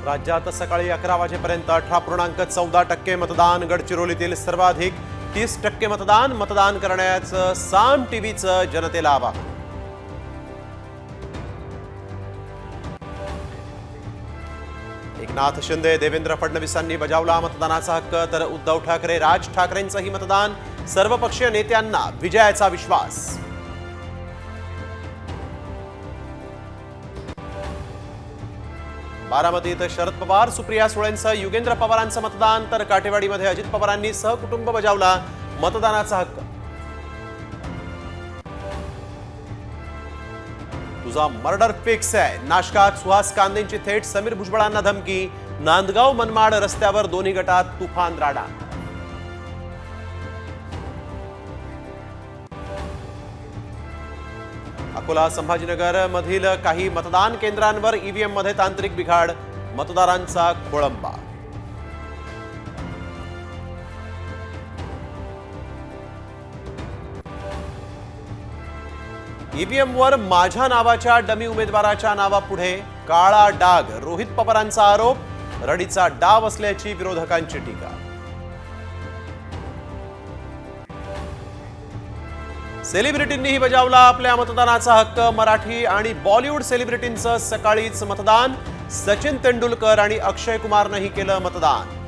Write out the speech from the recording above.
राज्यात सकाळी 11 वाजेपर्यंत 18.14% मतदान, गडचिरोलीतील सर्वाधिक 30% मतदान। मतदान करण्याचं साम टीव्हीचं जनतेला आवाहन। एकनाथ शिंदे, देवेंद्र फडणवीसांनी बजावला मतदानाचा हक्क, तर उद्धव ठाकरे, राज ठाकरेंचंही मतदान। सर्वपक्षीय नेत्यांना विजयाचा विश्वास। बारामतीत शरद पवार, सुप्रिया सुळेंसह युगेंद्र पवारांचं मतदान, तर काटेवाडीमध्ये अजित पवारांनी सहकुटुंब बजावला मतदानाचा हक्क। तुझा मर्डर फिक्स आहे, नाशकात सुहास कांदेंची थेट समीर भुजबळांना धमकी। नांदगाव मनमाड रस्त्यावर दोन्ही गटात तुफान राडा। अकोला संभाजीनगर मधील काही मतदान केंद्रांवर ईव्हीएम मध्ये तांत्रिक बिघाड, मतदारांचा खोळंबा। ईव्हीएम वर माझ्या नावाच्या डमी उमेदवाराच्या नावापुढे काळा डाग, रोहित पवारांचा आरोप। रडीचा डाव असल्याची विरोधकांची टीका। सेलिब्रिटींनीही बजावला आपल्या मतदानाचा हक्क। मराठी आणि बॉलिवूड सेलिब्रिटींचं सकाळीच मतदान। सचिन तेंडुलकर आणि अक्षय कुमारनंही केलं मतदान।